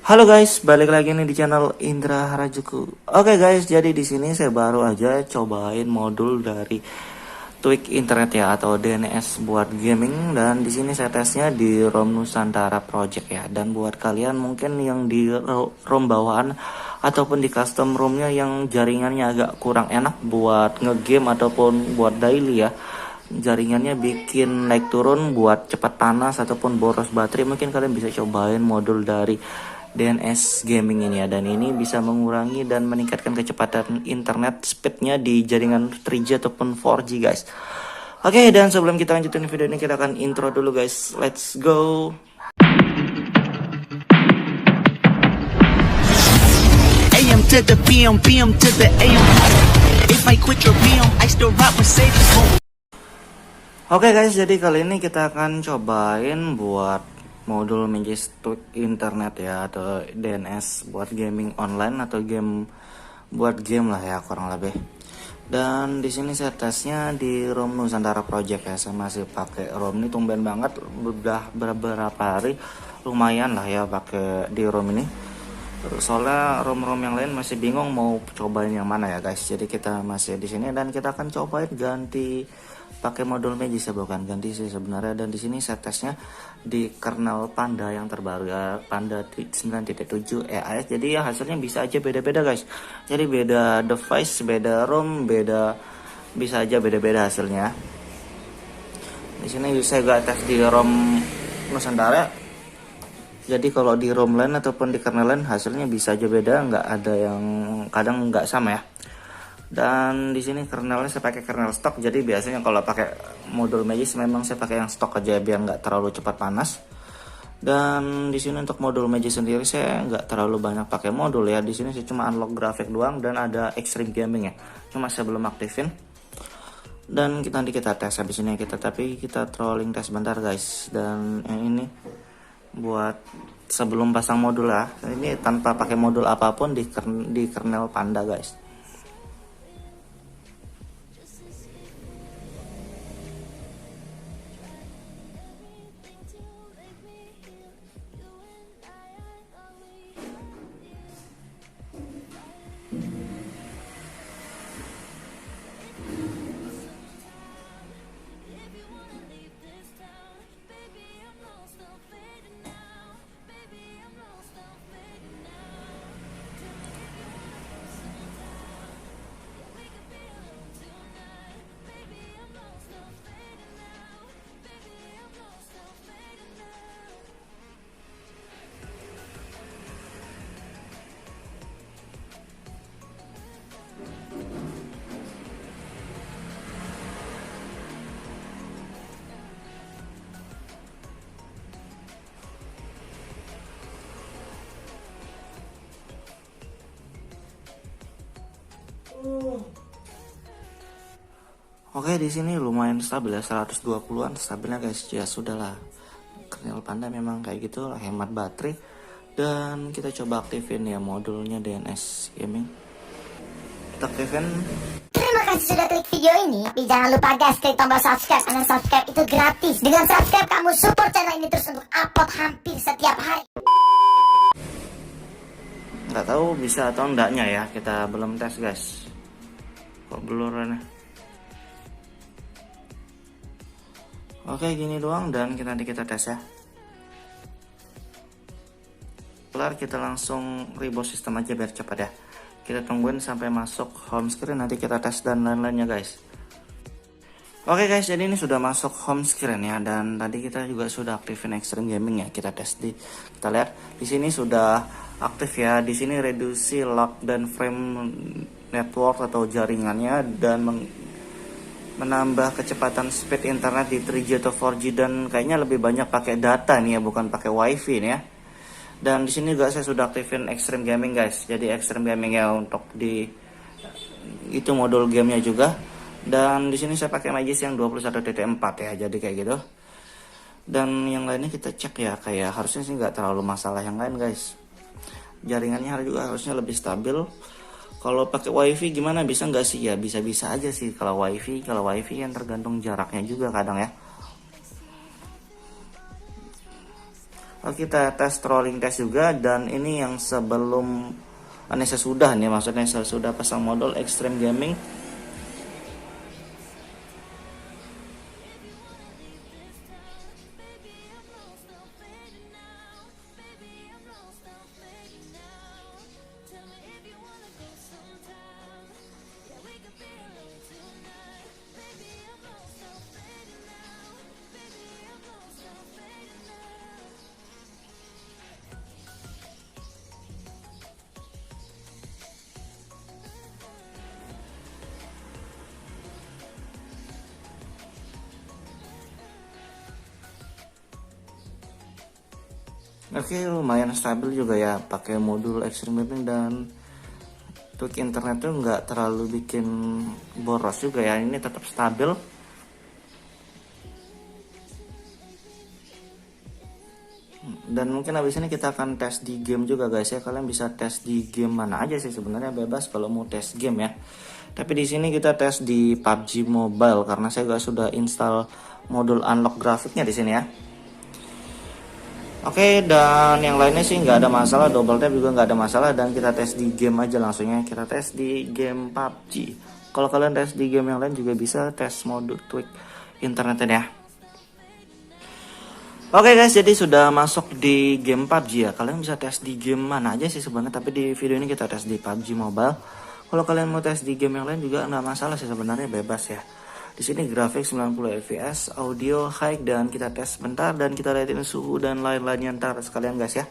Halo guys, balik lagi nih di channel Indra Harajuku. Oke guys, jadi di sini saya baru aja cobain modul dari Tweak Internet ya atau DNS buat gaming, dan di sini saya tesnya di ROM Nusantara Project ya. Dan buat kalian mungkin yang di ROM bawaan ataupun di custom ROM-nya yang jaringannya agak kurang enak buat ngegame ataupun buat daily ya, jaringannya bikin naik turun buat cepat panas ataupun boros baterai, mungkin kalian bisa cobain modul dari DNS gaming ini ya, dan ini bisa mengurangi dan meningkatkan kecepatan internet speednya di jaringan 3G ataupun 4G guys. Oke, dan sebelum kita lanjutin video ini, kita akan intro dulu guys. Let's go. AM to the PM, PM to the AM. If I quit your PM, I still rock Mercedes. Oke guys, jadi kali ini kita akan cobain buat modul Magic Tweak Internet ya atau DNS buat gaming online atau buat game lah ya kurang lebih. Dan di sini saya tesnya di ROM Nusantara Project ya. Saya masih pakai ROM ini, tumben banget udah beberapa hari lumayan lah ya pakai di ROM ini. Soalnya ROM-ROM yang lain masih bingung mau cobain yang mana ya guys. Jadi kita masih di sini dan kita akan cobain ganti pakai modul Magic ya, bukan ganti sih sebenarnya. Dan di sini saya tesnya di kernel Panda yang terbaru ya, Panda 9.7 EAS. Jadi ya hasilnya bisa aja beda-beda guys. Jadi beda device, beda ROM, bisa aja beda-beda hasilnya. Di sini saya gak tes di ROM Nusantara. Jadi kalau di ROM lain ataupun di kernel lain hasilnya bisa aja beda, nggak ada yang kadang nggak sama ya. Dan di sini kernelnya saya pakai kernel stok. Jadi biasanya kalau pakai modul Magic memang saya pakai yang stok aja biar nggak terlalu cepat panas. Dan di sini untuk modul Magic sendiri saya nggak terlalu banyak pakai modul ya. Di sini saya cuma unlock grafik doang dan ada Extreme Gaming ya. Cuma saya belum aktifin. Dan nanti kita tes habis ini tapi kita trolling tes bentar guys. Dan yang ini buat sebelum pasang modul lah. Ini tanpa pakai modul apapun di kernel Panda guys. Oke, di sini lumayan stabil ya, 120-an stabilnya guys. Ya sudahlah. Kernel Panda memang kayak gitu, hemat baterai. Dan kita coba aktifin ya modulnya DNS gaming. Kita aktifin. Terima kasih sudah klik video ini. Tapi jangan lupa guys, klik tombol subscribe, karena subscribe itu gratis. Dengan subscribe kamu support channel ini terus untuk upload hampir setiap hari. Nggak tahu bisa atau enggaknya ya, kita belum tes guys. Kok blur nih? Oke, gini doang dan nanti kita tes ya. Kelar kita langsung reboot sistem aja biar cepat ya. Kita tungguin sampai masuk home screen, nanti kita tes dan lain-lainnya guys. Oke guys, jadi ini sudah masuk home screen ya, dan tadi kita juga sudah aktifin Extreme Gaming ya. Kita tes kita lihat di sini sudah aktif ya. Di sini reduksi lock dan frame network atau jaringannya dan menambah kecepatan speed internet di 3G atau 4G, dan kayaknya lebih banyak pakai data nih ya, bukan pakai wifi nih ya. Dan di sini juga saya sudah aktifin Extreme Gaming guys. Jadi Extreme Gaming ya untuk di itu modul gamenya juga. Dan di sini saya pakai Magic yang 21.4 ya. Jadi kayak gitu. Dan yang lainnya kita cek ya, kayak harusnya sih nggak terlalu masalah yang lain guys. Jaringannya juga harusnya lebih stabil. Kalau pakai wifi gimana, bisa nggak sih ya? Bisa-bisa aja sih kalau wifi yang tergantung jaraknya juga kadang ya. Kita tes trolling test juga, dan ini yang sebelum sesudah nih, maksudnya sesudah pasang modul Extreme Gaming. Lumayan stabil juga ya, pakai modul Extreme Gaming, dan untuk internet tuh nggak terlalu bikin boros juga ya, ini tetap stabil. Dan mungkin habis ini kita akan tes di game juga guys ya. Kalian bisa tes di game mana aja sih sebenarnya, bebas kalau mau tes game ya. Tapi di sini kita tes di PUBG Mobile karena saya juga sudah install modul unlock grafiknya di sini ya. Dan yang lainnya sih nggak ada masalah, double tap juga nggak ada masalah, dan kita tes di game aja langsungnya. Kita tes di game PUBG. Kalau kalian tes di game yang lain juga bisa tes mode tweak internetnya ya. Guys, jadi sudah masuk di game PUBG ya. Kalian bisa tes di game mana aja sih sebenarnya, tapi di video ini kita tes di PUBG Mobile. Kalau kalian mau tes di game yang lain juga nggak masalah sih sebenarnya, bebas ya. Di sini grafik 90 fps, audio high, dan kita tes bentar dan kita liatin suhu dan lain-lainnya ntar sekalian guys ya.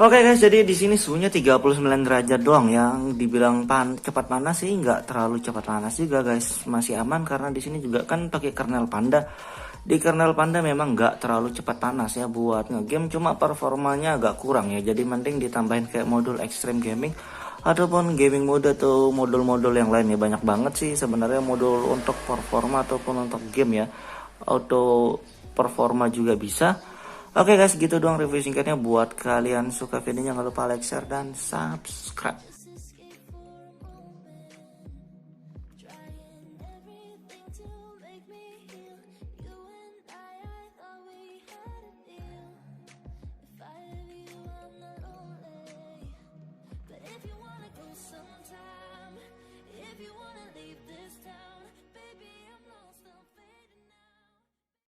Guys, jadi di sini suhunya 39 derajat doang, yang dibilang cepat panas sih nggak terlalu cepat panas juga guys, masih aman karena di sini juga kan pakai kernel Panda. Di kernel Panda memang nggak terlalu cepat panas ya buat ngegame, cuma performanya agak kurang ya, jadi mending ditambahin kayak modul Extreme Gaming ataupun gaming mode atau modul-modul yang lain ya. Banyak banget sih sebenarnya modul untuk performa ataupun untuk game ya, auto performa juga bisa. Guys, gitu doang review singkatnya. Buat kalian suka videonya jangan lupa like, share, dan subscribe.